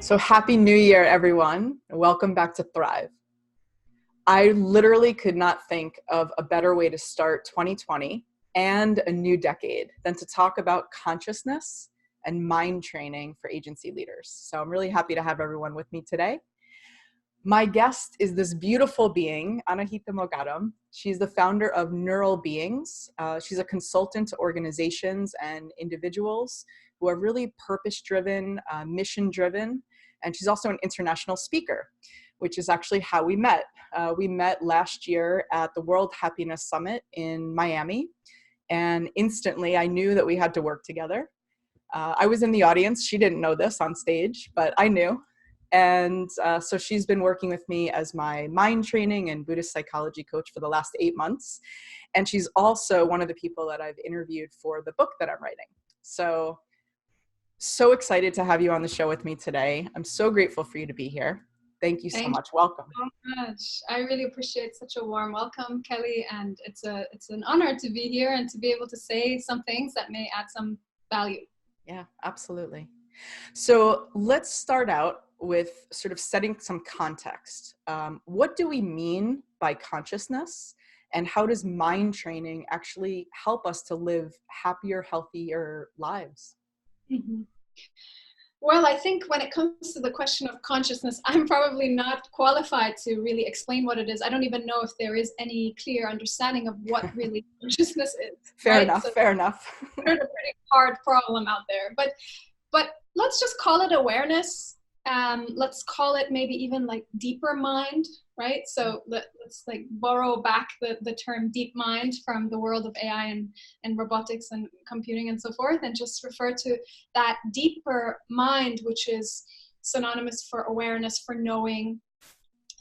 So happy New Year, everyone. Welcome back to Thrive. I literally could not think of a better way to start 2020 and a new decade than to talk about consciousness and mind training for agency leaders. So I'm really happy to have everyone with me today. My guest is this beautiful being, Anahita Moghaddam. She's the founder of Neural Beings. She's a consultant to organizations and individuals who are really purpose-driven, mission-driven, and she's also an international speaker, which is actually how we met. We met last year at the World Happiness Summit in Miami, and instantly I knew that we had to work together. I was in the audience. She didn't know this on stage, but I knew. And so she's been working with me as my mind training and Buddhist psychology coach for the last 8 months. And she's also one of the people that I've interviewed for the book that I'm writing. So excited to have you on the show with me today. I'm so grateful for you to be here. Thank you so much. Welcome. Thank you so much. I really appreciate such a warm welcome, Kelly. And it's an honor to be here and to be able to say some things that may add some value. Yeah, absolutely. So let's start out with sort of setting some context. What do we mean by consciousness, and how does mind training actually help us to live happier, healthier lives? Mm-hmm. Well, I think when it comes to the question of consciousness, I'm probably not qualified to really explain what it is. I don't even know if there is any clear understanding of what really consciousness is. Fair enough. There's a pretty hard problem out there. But let's just call it awareness. Let's call it maybe even like deeper mind, right? So let's like borrow back the term deep mind from the world of AI and robotics and computing and so forth, and just refer to that deeper mind, which is synonymous for awareness, for knowing,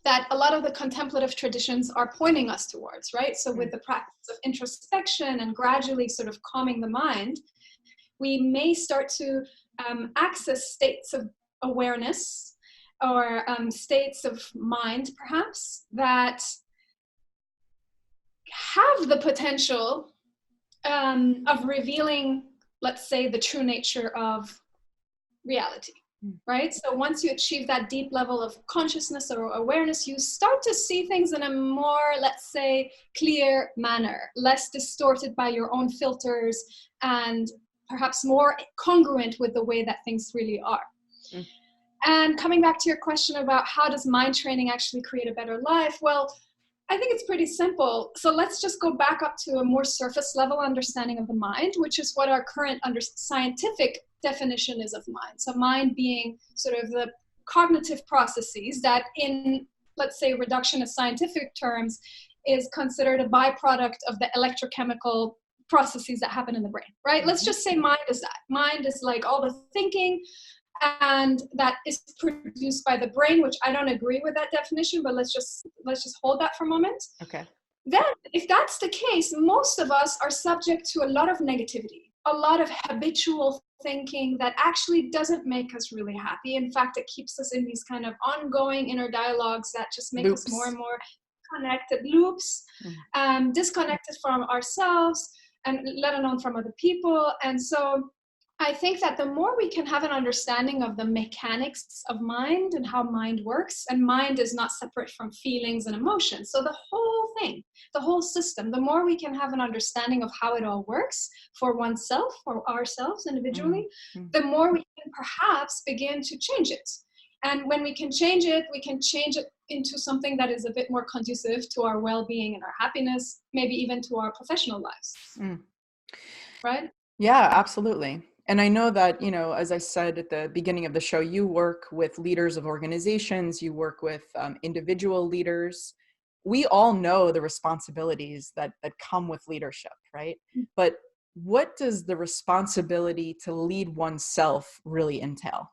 that a lot of the contemplative traditions are pointing us towards, right? So with the practice of introspection and gradually sort of calming the mind, we may start to access states of awareness or states of mind, perhaps, that have the potential of revealing, let's say, the true nature of reality, right? So once you achieve that deep level of consciousness or awareness, you start to see things in a more, let's say, clear manner, less distorted by your own filters, and perhaps more congruent with the way that things really are. And coming back to your question about how does mind training actually create a better life? Well, I think it's pretty simple. So let's just go back up to a more surface level understanding of the mind, which is what our current scientific definition is of mind. So mind being sort of the cognitive processes that in, let's say, reductionist scientific terms, is considered a byproduct of the electrochemical processes that happen in the brain, right? Let's just say mind is that. Mind is like all the thinking, and that is produced by the brain, which I don't agree with that definition, but let's just hold that for a moment. Okay. Then, if that's the case, most of us are subject to a lot of negativity, a lot of habitual thinking that actually doesn't make us really happy. In fact, it keeps us in these kind of ongoing inner dialogues that just make us more and more connected loops, disconnected from ourselves, and let alone from other people. And so I think that the more we can have an understanding of the mechanics of mind and how mind works, and mind is not separate from feelings and emotions. So the whole thing, the whole system, the more we can have an understanding of how it all works for oneself, for ourselves individually, the more we can perhaps begin to change it. And when we can change it into something that is a bit more conducive to our well-being and our happiness, maybe even to our professional lives. Right? Yeah, absolutely. And I know that, as I said at the beginning of the show, you work with leaders of organizations, you work with individual leaders. We all know the responsibilities that come with leadership, right? But what does the responsibility to lead oneself really entail?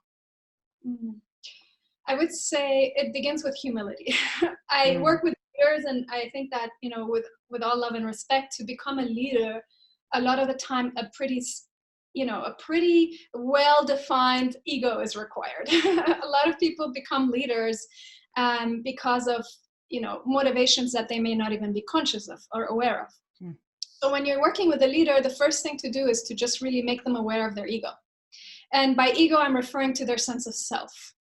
I would say it begins with humility. I work with leaders, and I think that, with all love and respect, to become a leader, a lot of the time, a pretty well-defined ego is required. A lot of people become leaders because of, motivations that they may not even be conscious of or aware of. So when you're working with a leader, the first thing to do is to just really make them aware of their ego. And by ego, I'm referring to their sense of self.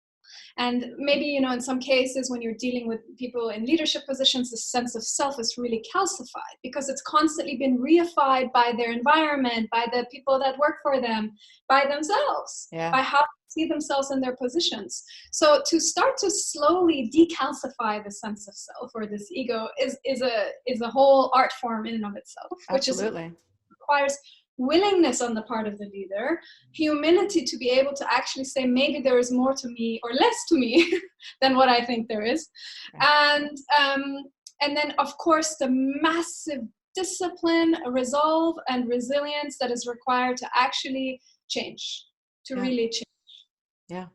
And maybe, you know, in some cases when you're dealing with people in leadership positions, the sense of self is really calcified because it's constantly been reified by their environment, by the people that work for them, by themselves, by how they see themselves in their positions. So to start to slowly decalcify the sense of self or this ego is a whole art form in and of itself, which requires willingness on the part of the leader, humility to be able to actually say, maybe there is more to me or less to me than what I think there is. And then, of course, the massive discipline, resolve, and resilience that is required to actually change, to really change. Yeah.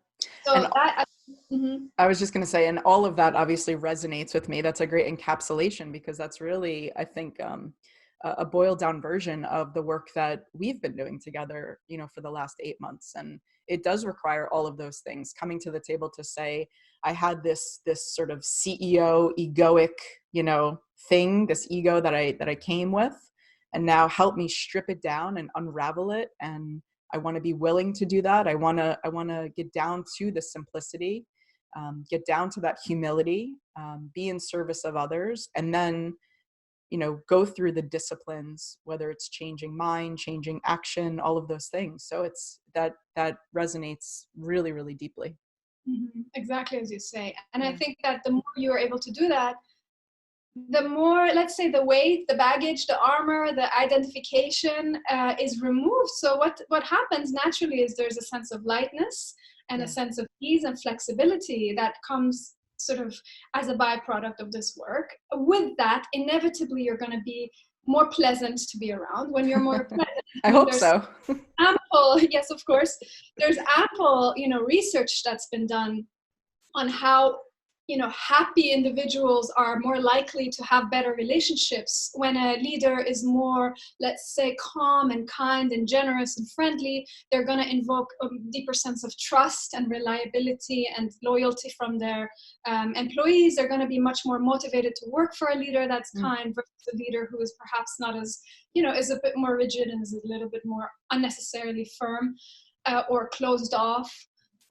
So and I was just going to say, and all of that obviously resonates with me. That's a great encapsulation, because that's really, I think, a boiled down version of the work that we've been doing together, you know, for the last 8 months. And it does require all of those things coming to the table to say, I had this sort of CEO egoic, you know, thing, this ego that I came with, and now help me strip it down and unravel it. And I want to be willing to do that. I want to get down to the simplicity, get down to that humility, be in service of others, and then, you know, go through the disciplines, whether it's changing mind, changing action, all of those things. So it's that resonates really, really deeply. Exactly as you say. And I think that the more you are able to do that, the more, let's say, the weight, the baggage, the armor, the identification is removed. So what happens naturally is there's a sense of lightness and a sense of ease and flexibility that comes sort of as a byproduct of this work. With that, inevitably, you're going to be more pleasant to be around. When you're more pleasant, I hope so. Ample, yes, of course. There's ample, you know, research that's been done on how, you know, happy individuals are more likely to have better relationships. When a leader is more, let's say, calm and kind and generous and friendly, they're going to invoke a deeper sense of trust and reliability and loyalty from their employees. They're going to be much more motivated to work for a leader that's kind versus a leader who is perhaps not as, you know, is a bit more rigid and is a little bit more unnecessarily firm or closed off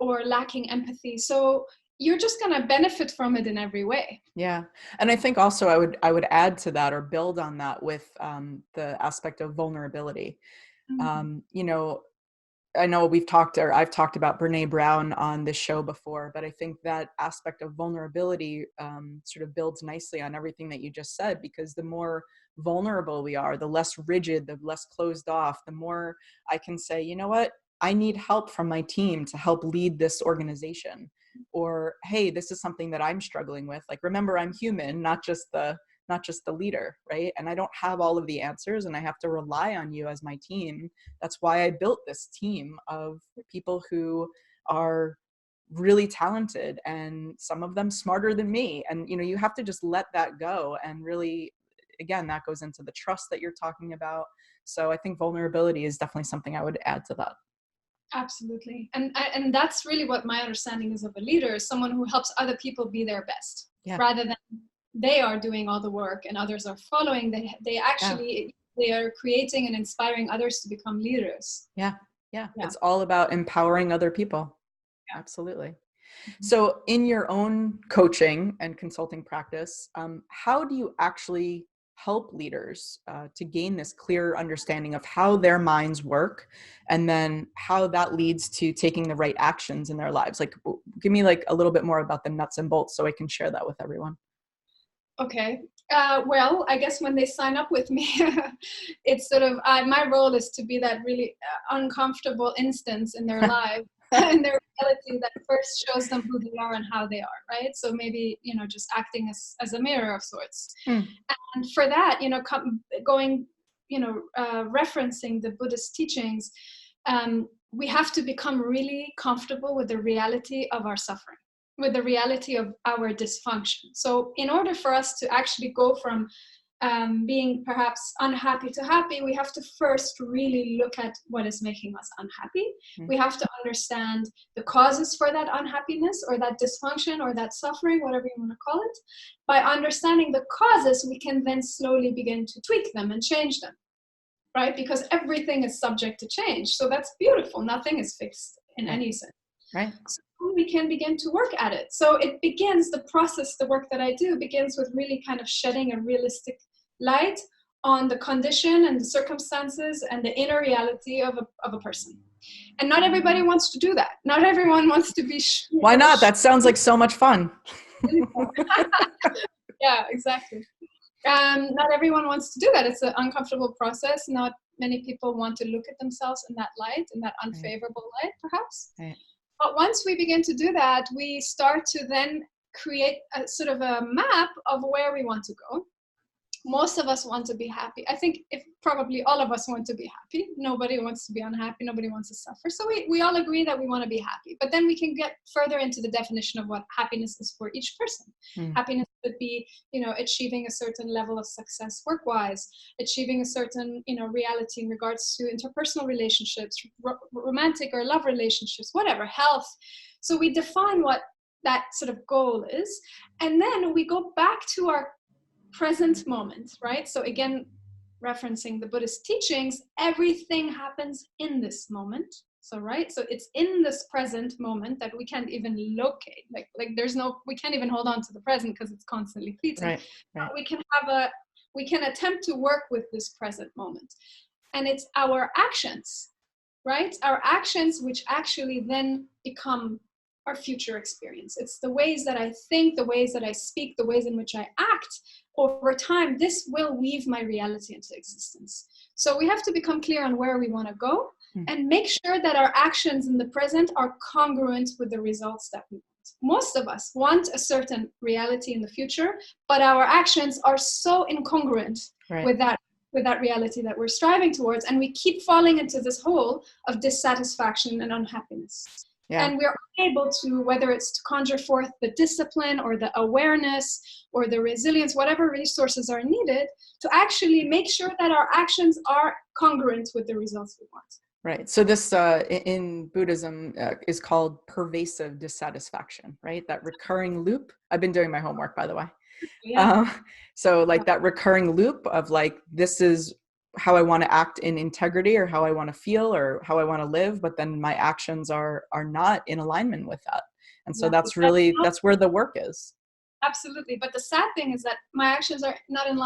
or lacking empathy. So you're just going to benefit from it in every way. Yeah. And I think also I would add to that, or build on that, with the aspect of vulnerability. You know, I know I've talked about Brene Brown on this show before, but I think that aspect of vulnerability sort of builds nicely on everything that you just said, because the more vulnerable we are, the less rigid, the less closed off, the more I can say, you know what, I need help from my team to help lead this organization. Or, hey, this is something that I'm struggling with. Like, remember, I'm human, not just the leader, right? And I don't have all of the answers, and I have to rely on you as my team. That's why I built this team of people who are really talented, and some of them smarter than me. And, you know, you have to just let that go. And really, again, that goes into the trust that you're talking about. So I think vulnerability is definitely something I would add to that. Absolutely. And that's really what my understanding is of a leader, is someone who helps other people be their best, rather than they are doing all the work and others are following. They actually, they are creating and inspiring others to become leaders. Yeah. It's all about empowering other people. Absolutely. So in your own coaching and consulting practice, how do you actually help leaders to gain this clear understanding of how their minds work, and then how that leads to taking the right actions in their lives? Like, give me like a little bit more about the nuts and bolts so I can share that with everyone. Okay. Well, I guess when they sign up with me, it's sort of, my role is to be that really uncomfortable instance in their life and their reality that first shows them who they are and how they are, right? So maybe, you know, just acting as a mirror of sorts. And for that, you know, going, you know, referencing the Buddhist teachings, we have to become really comfortable with the reality of our suffering, with the reality of our dysfunction. So in order for us to actually go from being perhaps unhappy to happy, we have to first really look at what is making us unhappy. We have to understand the causes for that unhappiness or that dysfunction or that suffering, whatever you want to call it. By understanding the causes, we can then slowly begin to tweak them and change them, right? Because everything is subject to change. So that's beautiful. Nothing is fixed in any sense. Right. So we can begin to work at it. So it begins, the process, the work that I do begins with really kind of shedding a realistic light on the condition and the circumstances and the inner reality of a person. And not everybody wants to do that. Not everyone wants to be. Why not? That sounds like so much fun. Yeah, exactly. Not everyone wants to do that. It's an uncomfortable process. Not many people want to look at themselves in that light, in that unfavorable light, perhaps. Right. But once we begin to do that, we start to then create a sort of a map of where we want to go. Most of us want to be happy. I think if probably all of us want to be happy. Nobody wants to be unhappy. Nobody wants to suffer. So we all agree that we want to be happy. But then we can get further into the definition of what happiness is for each person. Happiness would be, achieving a certain level of success work-wise, achieving a certain, reality in regards to interpersonal relationships, romantic or love relationships, whatever, health. So we define what that sort of goal is. And then we go back to our present moment, right? So again, referencing the Buddhist teachings, everything happens in this moment. So, right? So it's in this present moment that we can't even locate. Like we can't even hold on to the present because it's constantly fleeting. Right. We can attempt to work with this present moment. And it's our actions, right? Our actions, which actually then become our future experience. It's the ways that I think, the ways that I speak, the ways in which I act. Over time, this will weave my reality into existence. So we have to become clear on where we want to go and make sure that our actions in the present are congruent with the results that we want. Most of us want a certain reality in the future, but our actions are so incongruent with that reality that we're striving towards, and we keep falling into this hole of dissatisfaction and unhappiness. Yeah. And we're unable to, whether it's to conjure forth the discipline or the awareness or the resilience, whatever resources are needed, to actually make sure that our actions are congruent with the results we want. Right. So this in Buddhism is called pervasive dissatisfaction, right? That recurring loop. I've been doing my homework, by the way. Yeah. So like that recurring loop of like, this is how I want to act in integrity or how I want to feel or how I want to live, but then my actions are not in alignment with that. And so that's where the work is. Absolutely. But the sad thing is that my actions are not in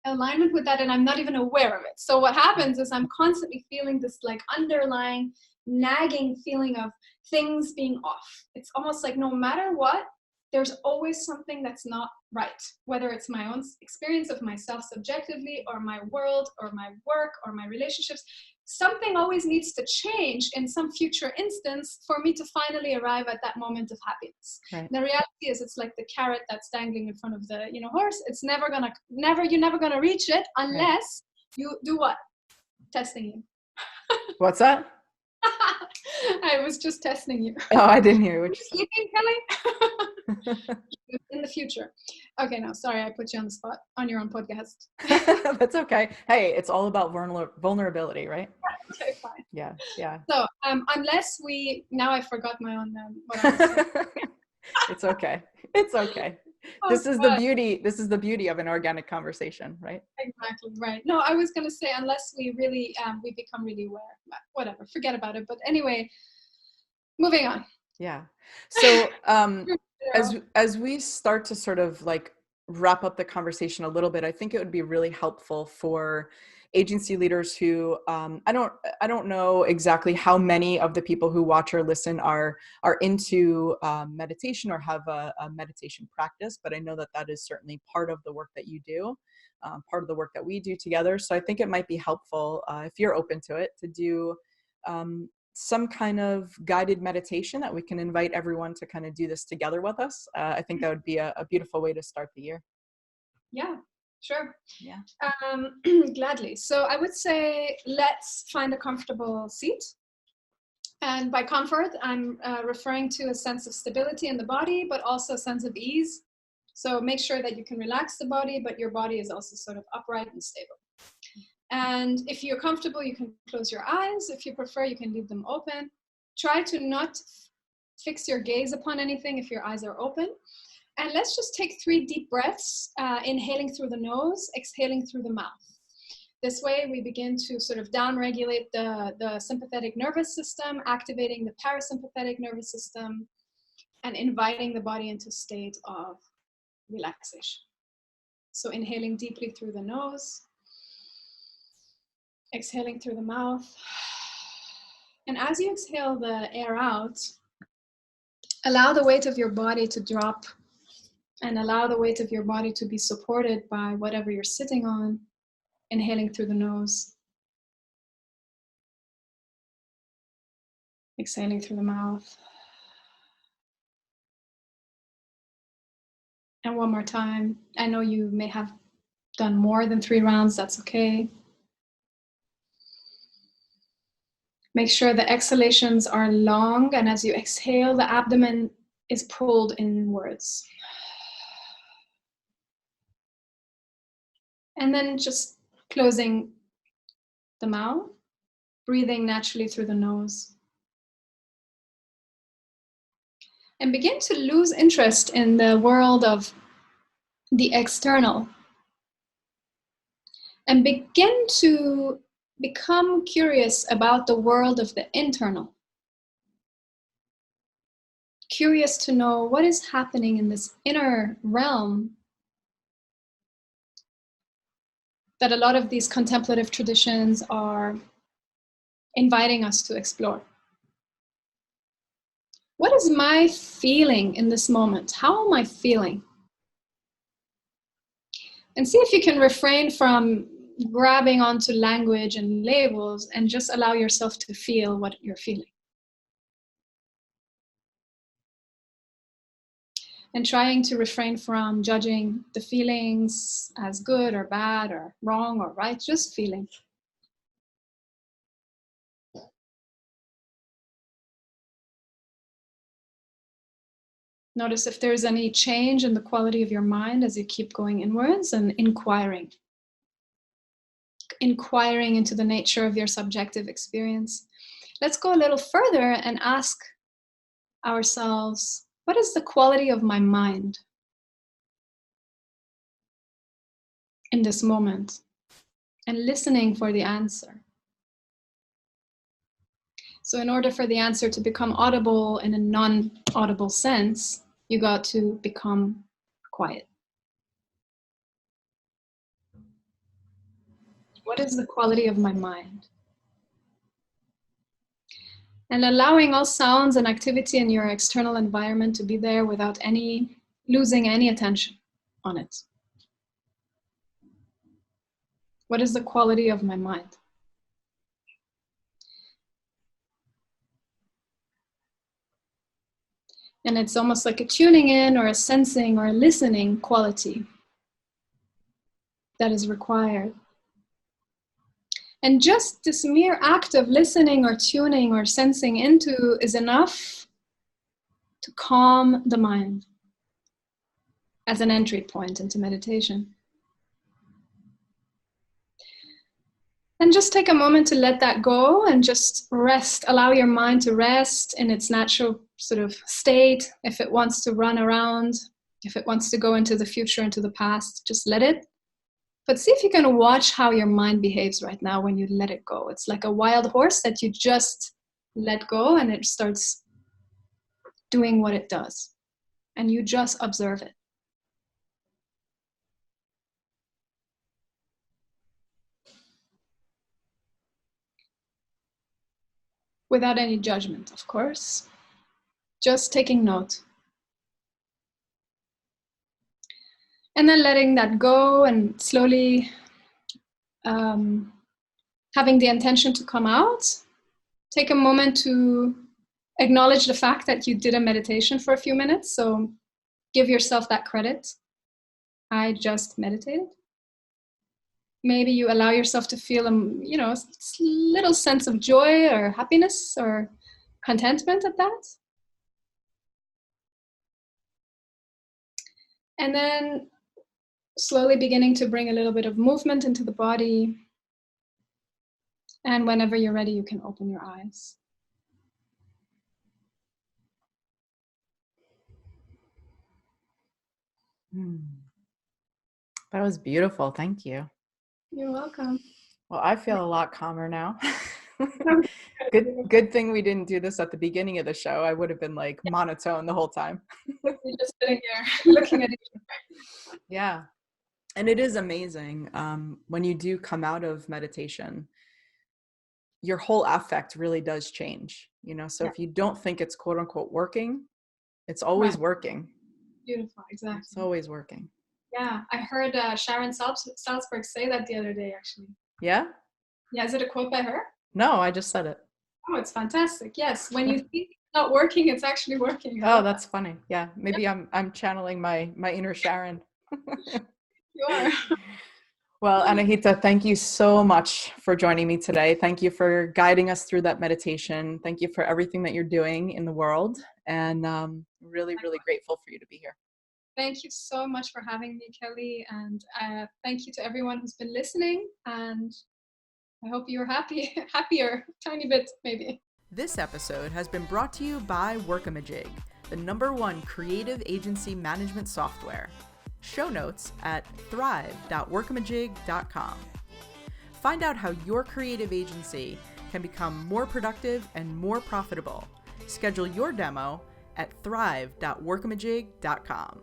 alignment with that, and I'm not even aware of it. So what happens is I'm constantly feeling this like underlying nagging feeling of things being off. It's almost like no matter what, there's always something that's not right, whether it's my own experience of myself subjectively or my world or my work or my relationships. Something always needs to change in some future instance for me to finally arrive at that moment of happiness. Right. The reality is it's like the carrot that's dangling in front of the horse. It's you're never gonna reach it unless you do what? Testing you. What's that? I was just testing you. Oh, I didn't hear what you said. Sleeping, Kelly? In the future. Okay, no, sorry, I put you on the spot on your own podcast. That's okay. Hey, it's all about vulnerability, right? Okay, fine. Yeah. So, unless now I forgot my own what I was saying. It's okay. It's okay. This is the beauty of an organic conversation, right? Exactly, right. No, I was going to say, unless we really, we become really aware, whatever, forget about it. But anyway, moving on. Yeah. So, as we start to sort of like wrap up the conversation a little bit, I think it would be really helpful for agency leaders who, I don't know exactly how many of the people who watch or listen are into meditation or have a meditation practice, but I know that is certainly part of the work that you do, part of the work that we do together. So I think it might be helpful, if you're open to it, to do some kind of guided meditation that we can invite everyone to kind of do this together with us. I think that would be a beautiful way to start the year. Yeah. Sure. Yeah. Gladly. So I would say let's find a comfortable seat. And by comfort, I'm referring to a sense of stability in the body, but also a sense of ease. So make sure that you can relax the body, but your body is also sort of upright and stable. And if you're comfortable, you can close your eyes. If you prefer, you can leave them open. Try to not fix your gaze upon anything if your eyes are open. And let's just take 3 deep breaths, inhaling through the nose, exhaling through the mouth. This way, we begin to sort of downregulate the sympathetic nervous system, activating the parasympathetic nervous system, and inviting the body into a state of relaxation. So inhaling deeply through the nose, exhaling through the mouth. And as you exhale the air out, allow the weight of your body to drop and allow the weight of your body to be supported by whatever you're sitting on. Inhaling through the nose. Exhaling through the mouth. And one more time. I know you may have done more than 3 rounds, that's okay. Make sure the exhalations are long, and as you exhale, the abdomen is pulled inwards. And then just closing the mouth, breathing naturally through the nose. And begin to lose interest in the world of the external. And begin to become curious about the world of the internal. Curious to know what is happening in this inner realm that a lot of these contemplative traditions are inviting us to explore. What is my feeling in this moment? How am I feeling? And see if you can refrain from grabbing onto language and labels and just allow yourself to feel what you're feeling. And trying to refrain from judging the feelings as good or bad or wrong or right, just feeling. Notice if there's any change in the quality of your mind as you keep going inwards, and inquiring. Inquiring into the nature of your subjective experience. Let's go a little further and ask ourselves, what is the quality of my mind in this moment? And listening for the answer. So in order for the answer to become audible in a non-audible sense, you got to become quiet. What is the quality of my mind? And allowing all sounds and activity in your external environment to be there without losing any attention on it. What is the quality of my mind? And it's almost like a tuning in or a sensing or a listening quality that is required. And just this mere act of listening or tuning or sensing into is enough to calm the mind as an entry point into meditation. And just take a moment to let that go and just rest. Allow your mind to rest in its natural sort of state. If it wants to run around, if it wants to go into the future, into the past, just let it. But see if you can watch how your mind behaves right now when you let it go. It's like a wild horse that you just let go and it starts doing what it does. And you just observe it. Without any judgment, of course. Just taking note. And then letting that go and slowly having the intention to come out. Take a moment to acknowledge the fact that you did a meditation for a few minutes. So give yourself that credit. I just meditated. Maybe you allow yourself to feel a little sense of joy or happiness or contentment at that. And then slowly beginning to bring a little bit of movement into the body. And whenever you're ready, you can open your eyes. That was beautiful. Thank you. You're welcome. Well, I feel a lot calmer now. Good thing we didn't do this at the beginning of the show. I would have been like monotone the whole time. We're just sitting here looking at each other. Yeah. And it is amazing when you do come out of meditation, your whole affect really does change, you know? So if you don't think it's quote unquote working, it's always working. Beautiful, exactly. It's always working. Yeah, I heard Sharon Salzberg say that the other day, actually. Yeah? Yeah, is it a quote by her? No, I just said it. Oh, it's fantastic. Yes, when you think it's not working, it's actually working. Oh, that's funny. Yeah, maybe I'm channeling my inner Sharon. You are. Well, Anahita, thank you so much for joining me today. Thank you for guiding us through that meditation. Thank you for everything that you're doing in the world. And really, really grateful for you to be here. Thank you so much for having me, Kelly. And thank you to everyone who's been listening. And I hope you're happier, tiny bit, maybe. This episode has been brought to you by Workamajig, the #1 creative agency management software. Show notes at thrive.workamajig.com. Find out how your creative agency can become more productive and more profitable. Schedule your demo at thrive.workamajig.com.